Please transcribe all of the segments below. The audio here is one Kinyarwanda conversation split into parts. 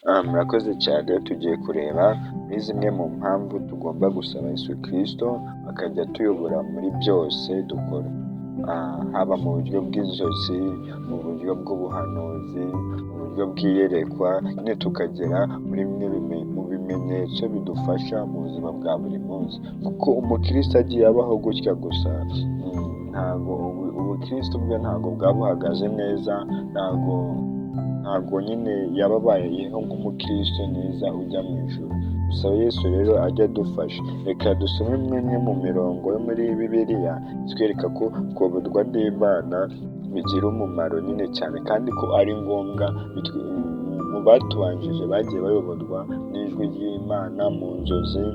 Murakoze cyane. Tugiye kureba muri zimwe mu mpamvu tugomba gusaba Yesu Christo akajya atuyobora muri byose dukora, haba mu buryo bw'inzozi, mu buryo bw'ubuhanuzi, mu buryo bw'iyerekwa, nyine tukagera muri bimwe mu bimenyetso bidufasha mu buzima bwa buri munsi, kuko umukristo agiye abaho gutya gusa, ntabwo ubukristo bwe ntabwo bwaba buhagaze neza, ntabwo nyine yaba abayeho nk'umukristo neza ujya mu ijuru. Dusaba Yesu rero ajya adufasha. Reka dusome imwe mu mirongo yo muri Bibiliya itwereka ko kuyoborwa n'Imana bigira umumaro nyine cyane, kandi ko ari ngombwa. Mu batubanjije bagiye bayoborwa n'ijwi ry'Imana mu nzozi,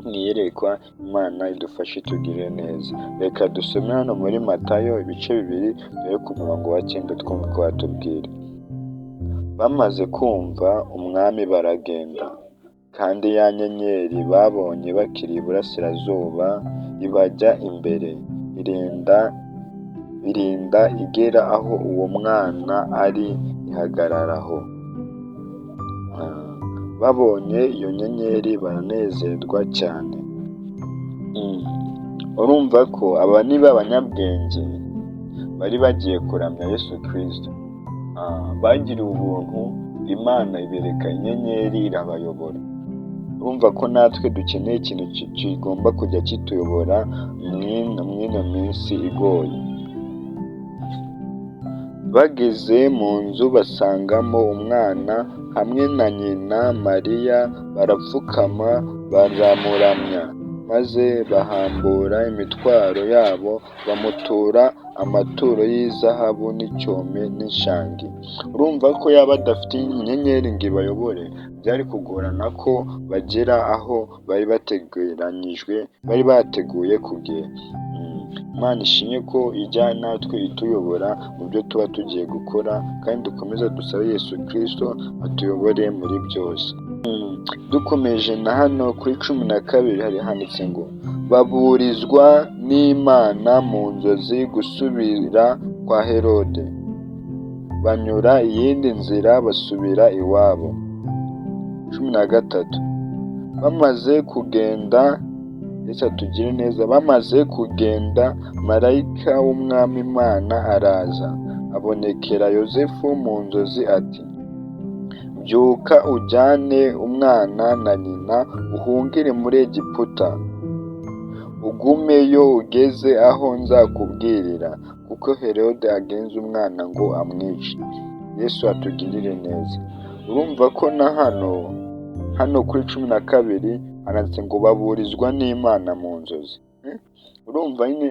mu iyerekwa. Imana idufashe tugire neza. Reka dusome hano muri Matayo ibice 2 dore ku murongo wa 9 twumva ko batubwira. Bamaze kumva umwami baragenda, kandi ya nyenyeri babonye bakiri iburasirazuba ibajya imbere, irinda igera aho uwo mwana ari ihagararaho. Babonye iyo nyenyeri baranezerwa cyane. Urumva ko aba ni b'abanyabwenge bari bagiye kuramya Yesu Christo. Bagiriwe ubuntu, Imana ibereka inyenyeri irabayobora. Urumva ko natwe dukeneye ikintu kigomba kujya kituyobora mw'ino minsi igoye. Bageze mu nzu basangamo umwana hamwe na nyina Mariya, barapfukama baramuramya, maze bahambura imitwaro yabo bamutura amaturo y'izahabu n'icyome n'ishangi. Urumva ko yaba adafite inyenyeri ngo ibayobore, byari kugorana ko bagera aho bari bateguye kugera. Imana ishimye ko ijya natwe ituyobora mu byo tuba tugiye gukora, kandi dukomeza dusabe Yesu Christo atuyobore muri byose. Dukomeje na hano kuri 12 hari handitse ngo baburizwa n'Imana mu nzozi gusubira kwa Herode, banyura iyindi nzira basubira iwabo. 13 bamaze kugenda, Yesu atugire neza. Bamaze kugenda, marayika w'umwami Imana araza abonekera Yosefu mu nzozi ati, byuka ujyane umwana na nyina uhungire muri Egiputa, ugumeyo ugeze aho nzakubwirira, kuko Herode agenza umwana ngo amwice. Yesu atugirire neza. Urumva ko na hano kuri 12 handitse ngo baburizwa n'Imana mu nzozi. Urumva nyine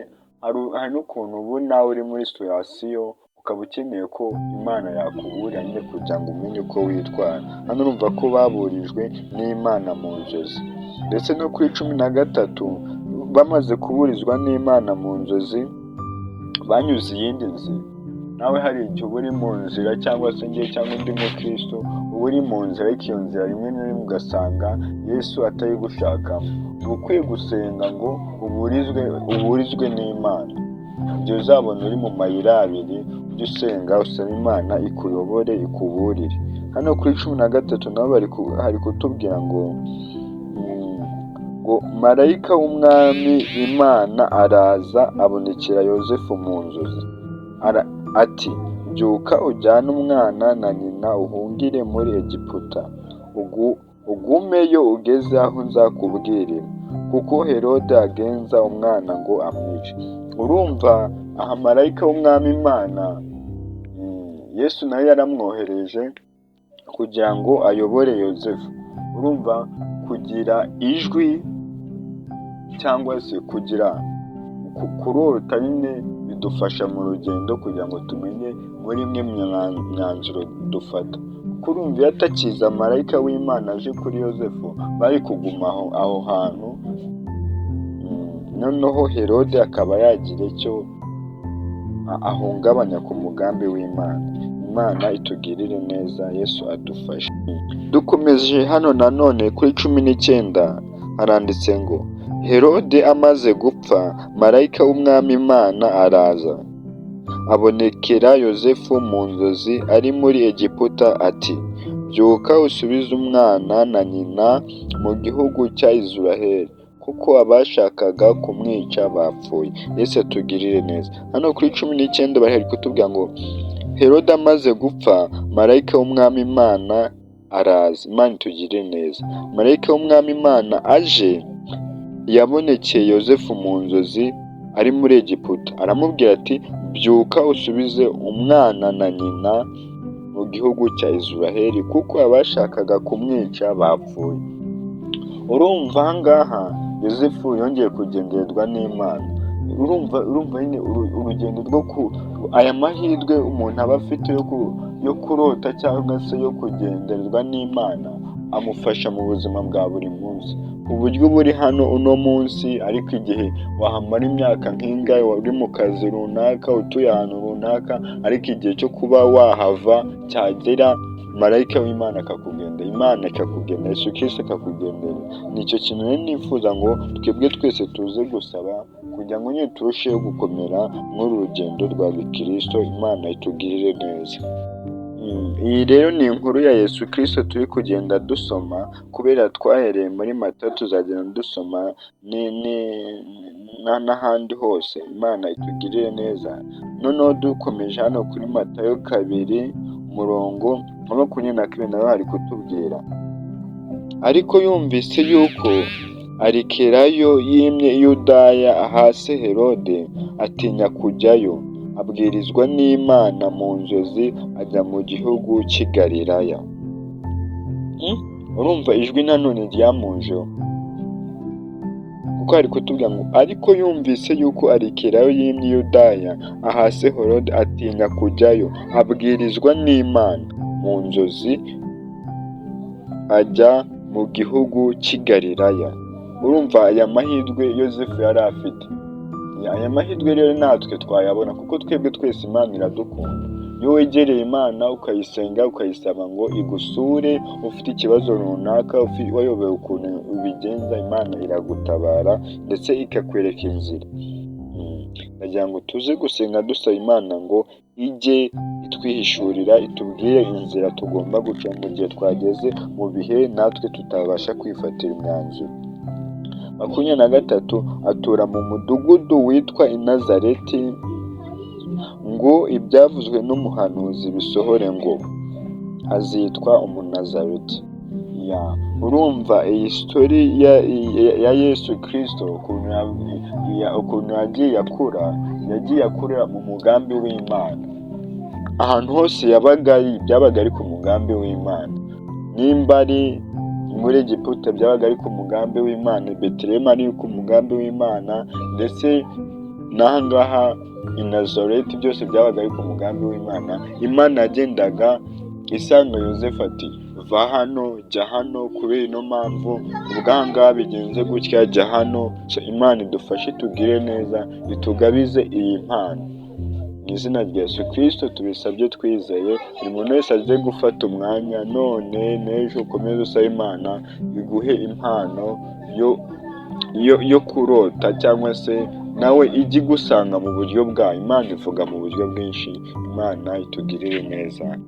hari n'ukuntu ubu nawe uri muri situwasiyo ukaba ukeneye ko Imana yakuburira nyine kugira ngo umenye uko witwara. Hano urumva ko baburijwe n'Imana mu nzozi. Ndetse no kuri 13 bamaze kuburizwa n'Imana mu nzozi, banyuze iyindi nzira. Nawe hari igihe uba uri mu nzira, cyangwa se njye cyangwa undi mukristo uba uri mu nzira, ariko iyo nzira rimwe na rimwe ugasanga Yesu atayigushakamo. Uba ukwiye gusenga ngo uburizwe n'Imana. Igihe uzabona uri mu mayira abiri, ujye usenga usaba Imana ikuyobore, ikuburire. Hano kuri 13 nabo hari kutubwira ngo marayika w'umwami Imana araza abonekera Yosefu mu nzozi ati, byuka ujyane umwana na nyina uhungire muri Egiputa, ugumeyo ugeze aho nzakubwirira, kuko Herode agenza umwana ngo amwice. Urumva aha marayika w'umwami Imana Yesu nawe yaramwohereje kugira ngo ayobore Yosefu. Urumva kugira ijwi cyangwa se kugira kurota nyine bidufasha mu rugendo kugira ngo tumenye muri imwe myanzuro dufata. Kuko urumva iyo atakiza marayika w'Imana aje kuri Yosefu, bari kuguma aho hantu, noneho Herode akaba yagira icyo ahungabanya ku mugambi w'Imana. Imana itugirire neza, Yesu adufashe. Dukomeje hano nanone kuri 19 haranditse ngo Herode amaze gupfa, marayika w'umwami Imana araza abonekera Yosefu mu nzozi ari muri Egiputa ati, byuka usubize umwana na nyina mu gihugu cya Isiraheli, kuko abashakaga kumwica bapfuye. Yesu atugirire neza. Hano kuri 19 bari kutubwira ngo Herode amaze gupfa, marayika w'umwami Imana araza. Imana itugirire neza. Marayika w'umwami Imana aje yabonekeye Yozefu mu nzozi ari muri Egiputa, aramubwira ati byuka usubize umwana na nyina mu gihugu cya Isiraheli, kuko abashakaga kumwica bapfuye. Urumva ahangaha Yozefu yongeye kugendererwa n'Imana. Urumva nyine urugendo aya mahirwe umuntu aba afite yo kurota cyangwa se yo kugendererwa n'Imana amufasha mu buzima bwa buri munsi, uburyo buri hano uno munsi, ariko igihe wahamara imyaka nk'ingahe uri mu kazi runaka, utuye ahantu runaka, ariko igihe cyo kuba wahava cyagera, marayika w'Imana akakugendera, Imana ikakugendera, Yesu Christo akakugendera. Nicyo kintu rero nifuza ngo twebwe twese tuze gusaba, kugira ngo nyine turusheho gukomera muri rugendo rwa Gikristo. Imana itugirire neza. Iyi rero ni inkuru ya Yesu Christo turi kugenda dusoma, kubera twahereye muri Matayo tuzagenda dusoma n'ahandi hose. Imana itugirire neza. Noneho dukomeje hano kuri Matayo 2 umurongo wa 22 naho hari kutubwira, ariko yumvise yuko Arikelayo yimye Yudaya ahase Herode, atinya kujyayo, abwirizwa n'Imana mu nzozi ajya mu gihugu cy'i Galilaya. Urumva ijwi nanone ryamujeho, kuko hari kutubwira ngo ariko yumvise yuko Arikelayo yimye Yudaya ahase Herode, atinya kujyayo, abwirizwa n'Imana mu nzozi ajya mu gihugu cy'i Galilaya. Urumva aya mahirwe Yozefu yari afite. Aya mahirwe rero natwe twayabona, kuko twebwe twese Imana iradukunda. Iyo wegereye Imana ukayisenga, ukayisaba ngo igusure, ufite ikibazo runaka, wayobewe ukuntu ubigenza, Imana iragutabara ndetse ikakwereka inzira. Ndagira ngo tuze gusenga dusaba Imana ngo ijye itwihishurira, itubwire inzira tugomba guca mu gihe twageze mu bihe natwe tutabasha kwifatira imyanzuro. 23 atura mu mudugudu witwa i Nazareti, ngo ibyavuzwe n'umuhanuzi bisohore, ngo azitwa Umunazareti. Urumva iyi story ya Yesu Christo ukuntu yagiye akura mu mugambi w'Imana. Ahantu hose byabaga ari ku mugambi w'Imana. Nimba ari muri Egiputa byabaga ari ku mugambi w'Imana, i Betelehemu ari ku mugambi w'Imana, ndetse n'ahangaha i Nazareti byose byabaga ari ku mugambi w'Imana. Imana yagendaga isanga Yozefu ati va hano jya hano, kubera ino mpamvu ubwangaha bigenze gutya, jya hano. Imana idufashe itugire neza, itugabize iyi mpano. Mu izina rya Yesu Christo tubisabye twizeye. Buri muntu wese aze gufata umwanya none n'ejo, ukomeze usaba Imana iguhe impano yo kurota, cyangwa se nawe ijye igusanga mu buryo bwayo. Imana ivuga mu buryo bwinshi. Imana itugirire neza.